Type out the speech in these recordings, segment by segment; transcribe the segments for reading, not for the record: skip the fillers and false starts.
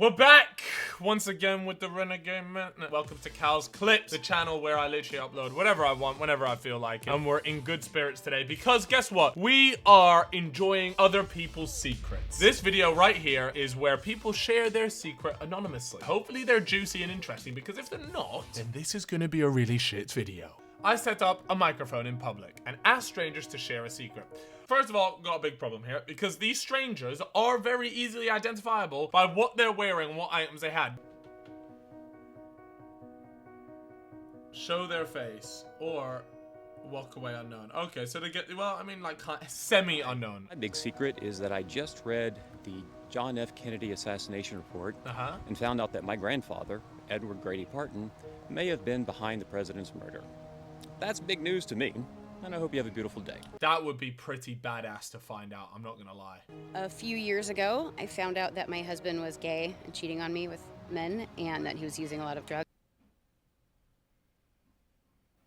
We're back once again with the Renegade Man. Welcome to Cal's Clips, the channel where I literally upload whatever I want, whenever I feel like it. And we're in good spirits today because guess what? We are enjoying other people's secrets. This video right here is where people share their secret anonymously. Hopefully they're juicy and interesting, because if they're not, then this is gonna be a really shit video. I set up a microphone in public and asked strangers to share a secret. First of all, got a big problem here because these strangers are very easily identifiable by what they're wearing and what items they had. Show their face or walk away unknown. Okay, so they get, well, I mean, like semi-unknown. My big secret is that I just read the John F. Kennedy assassination report and found out that my grandfather, Edward Grady Parton, may have been behind the president's murder. That's big news to me, and I hope you have a beautiful day. That would be pretty badass to find out, I'm not gonna lie. A few years ago, I found out that my husband was gay and cheating on me with men, and that he was using a lot of drugs.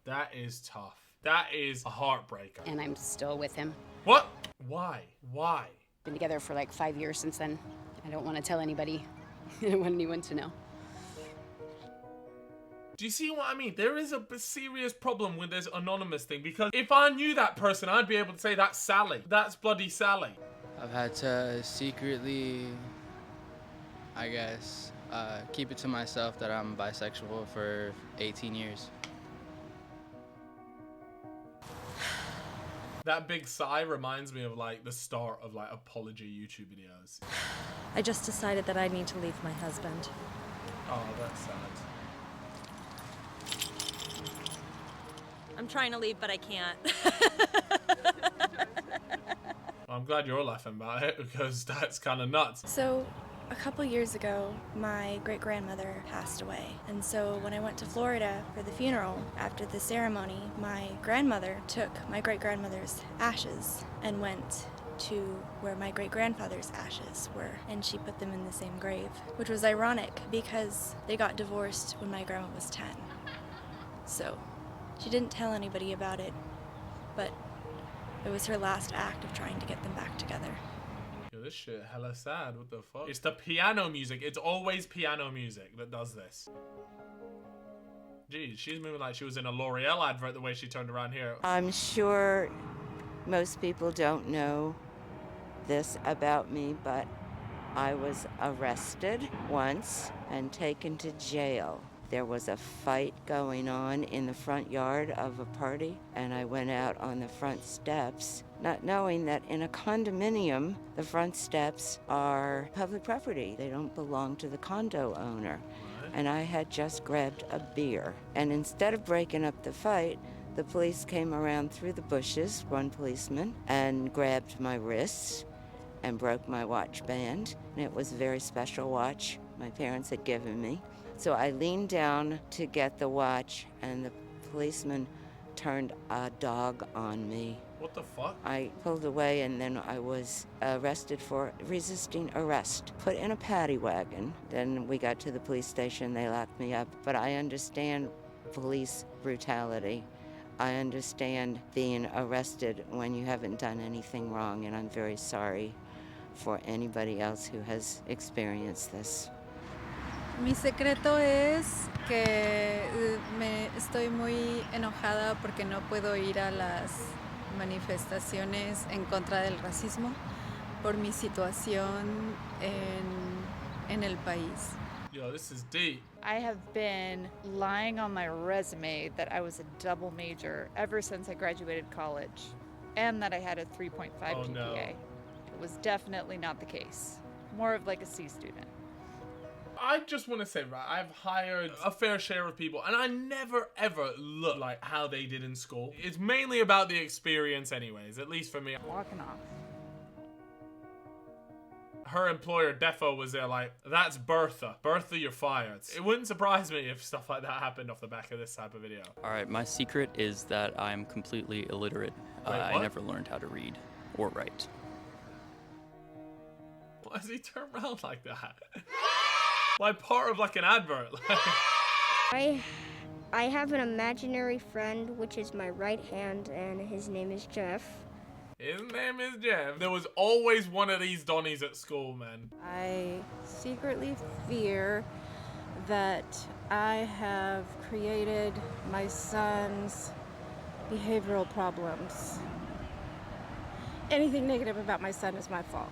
That is tough. That is a heartbreaker. And I'm still with him. What? Why? Why? Been together for like 5 years since then. I don't want to tell anybody. I don't want anyone to know. Do you see what I mean? There is a serious problem with this anonymous thing, because if I knew that person, I'd be able to say, that's Sally. That's bloody Sally. I've had to secretly, I guess, keep it to myself that I'm bisexual for 18 years. That big sigh reminds me of like the start of like apology YouTube videos. I just decided that I need to leave my husband. Oh, that's sad. I'm trying to leave, but I can't. I'm glad you're laughing about it, because that's kind of nuts. So, a couple years ago, my great-grandmother passed away. And so when I went to Florida for the funeral, after the ceremony, my grandmother took my great-grandmother's ashes and went to where my great-grandfather's ashes were, and she put them in the same grave, which was ironic because they got divorced when my grandma was 10. So she didn't tell anybody about it, but it was her last act of trying to get them back together. Yo, this shit hella sad. What the fuck? It's the piano music. It's always piano music that does this. Jeez, she's moving like she was in a L'Oreal advert the way she turned around here. I'm sure most people don't know this about me, but I was arrested once and taken to jail. There was a fight going on in the front yard of a party, and I went out on the front steps, not knowing that in a condominium, the front steps are public property. They don't belong to the condo owner. And I had just grabbed a beer. And instead of breaking up the fight, the police came around through the bushes, one policeman, and grabbed my wrists and broke my watch band. And it was a very special watch my parents had given me. So I leaned down to get the watch, and the policeman turned a dog on me. What the fuck? I pulled away, and then I was arrested for resisting arrest. Put in a paddy wagon. Then we got to the police station. They locked me up. But I understand police brutality. I understand being arrested when you haven't done anything wrong, and I'm very sorry for anybody else who has experienced this. Mi secreto es que estoy muy enojada porque no puedo ir a las manifestaciones en contra del racismo por mi situación en el país. Yo, this is deep. I have been lying on my resume that I was a double major ever since I graduated college, and that I had a 3.5 GPA. No. It was definitely not the case. More of like a C student. I just want to say, right, I've hired a fair share of people, and I never ever look like how they did in school. It's mainly about the experience anyways, at least for me. Walking off. Her employer, Defo, was there like, that's Bertha. Bertha, you're fired. It wouldn't surprise me if stuff like that happened off the back of this type of video. Alright, my secret is that I'm completely illiterate. Wait, I what? never learned how to read or write. Why does he turn around like that? Like part of like an advert. I have an imaginary friend, which is my right hand, and his name is Jeff. His name is Jeff. There was always one of these Donnies at school, man. I secretly fear that I have created my son's behavioral problems. Anything negative about my son is my fault.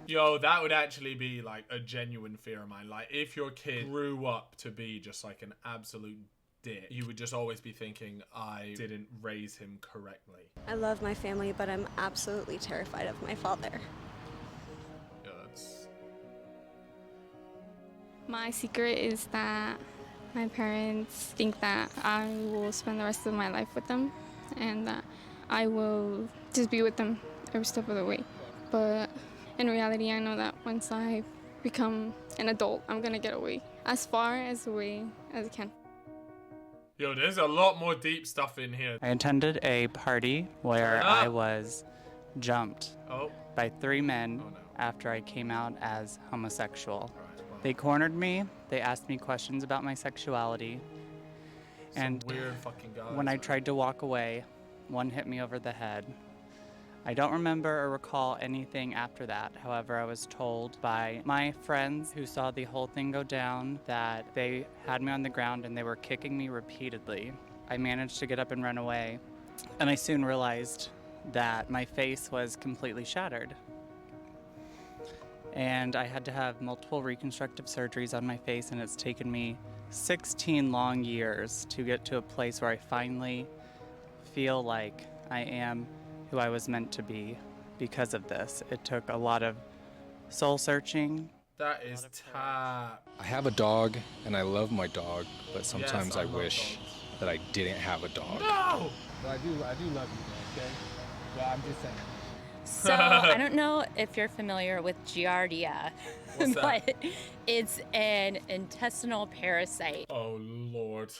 Yo, that would actually be like a genuine fear of mine. Like if your kid grew up to be just like an absolute dick, you would just always be thinking, I didn't raise him correctly. I love my family, but I'm absolutely terrified of my father. Yeah, that's... My secret is that my parents think that I will spend the rest of my life with them and that I will just be with them every step of the way. But in reality, I know that once I become an adult, I'm gonna get away as far as away as I can. Yo, there's a lot more deep stuff in here. I attended a party where I was jumped by 3 men after I came out as homosexual. They cornered me, they asked me questions about my sexuality, and weird fucking guys, when I tried to walk away, one hit me over the head. I don't remember or recall anything after that. However, I was told by my friends who saw the whole thing go down that they had me on the ground and they were kicking me repeatedly. I managed to get up and run away, and I soon realized that my face was completely shattered. And I had to have multiple reconstructive surgeries on my face, and it's taken me 16 long years to get to a place where I finally feel like I am who I was meant to be because of this. It took a lot of soul searching. That is tap. I have a dog and I love my dog, but sometimes Yes, I I love wish that I didn't have a dog. No! But I do love you, man, okay? But I'm just saying. So I don't know if you're familiar with Giardia, but it's an intestinal parasite. Oh Lord.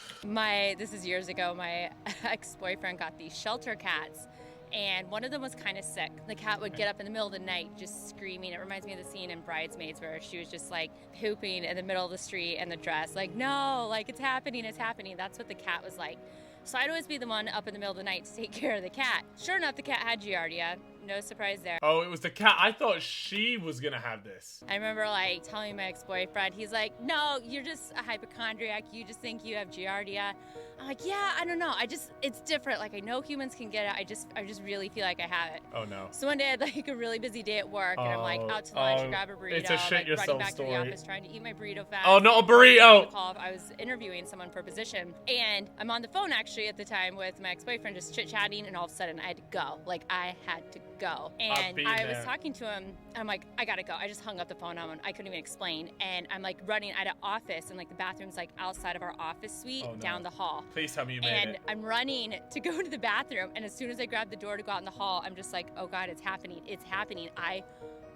This is years ago, my ex-boyfriend got these shelter cats, and one of them was kind of sick. The cat would get up in the middle of the night just screaming. It reminds me of the scene in Bridesmaids where she was just like pooping in the middle of the street in the dress, like, no, like it's happening, it's happening. That's what the cat was like. So I'd always be the one up in the middle of the night to take care of the cat. Sure enough, the cat had Giardia. No surprise there. Oh, it was the cat. I thought she was gonna have this. I remember like telling my ex-boyfriend, he's like, no, you're just a hypochondriac. You just think you have Giardia. I'm like, yeah, I don't know. It's different. Like I know humans can get it. I just really feel like I have it. Oh no. So one day I had like a really busy day at work and I'm like out to lunch to grab a burrito. It's a shit like yourself running back story. to the office trying to eat my burrito fast. Oh, not a burrito. I was interviewing someone for a position and I'm on the phone actually at the time with my ex-boyfriend just chit-chatting, and all of a sudden I had to go. Like I had to go. And I was talking to him, I'm like, I gotta go. I just hung up the phone on him. I couldn't even explain. And I'm like running at an office, and like the bathroom's like outside of our office suite down the hall. Please tell me you made and it. I'm running to go to the bathroom, and as soon as I grab the door to go out in the hall, I'm just like, oh God, it's happening. It's happening. I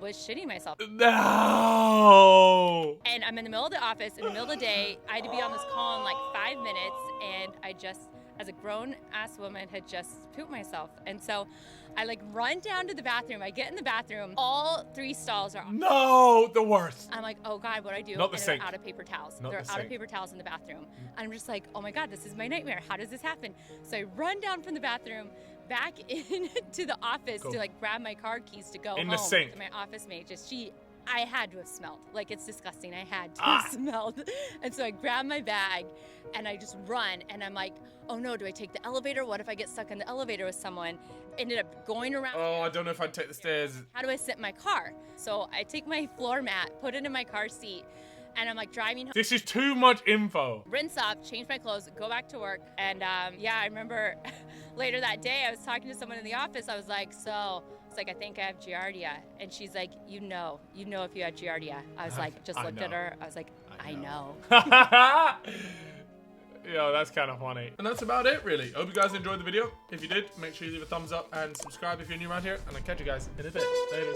was shitting myself. No! And I'm in the middle of the office, in the middle of the day. I had to be on this call in like 5 minutes, and I just, as a grown-ass woman, had just pooped myself. And so I like run down to the bathroom. I get in the bathroom. All 3 stalls are off. No, the worst. I'm like, oh God, what do I do? Not the and sink. they're out of paper towels. Not they're the out sink. of paper towels in the bathroom. I'm just like, oh my God, this is my nightmare. How does this happen? So I run down from the bathroom, back into the office to like grab my car keys to go in home. The sink. And my office mate I had to have smelled. Like, it's disgusting. I had to have smelled. And so I grab my bag and I just run, and I'm like, oh no, do I take the elevator? What if I get stuck in the elevator with someone? Ended up going around. Oh, I don't know if I'd take the stairs. How do I sit in my car? So I take my floor mat, put it in my car seat, and I'm like driving home. This is too much info. Rinse off, change my clothes, go back to work. And yeah, I remember later that day, I was talking to someone in the office. I was like, so, it's like, I think I have Giardia. And she's like, you know if you had Giardia. I was like, just looked at her. I was like, I know. Yo, that's kind of funny. And that's about it, really. I hope you guys enjoyed the video. If you did, make sure you leave a thumbs up and subscribe if you're new around here. And I'll catch you guys in a bit. Later.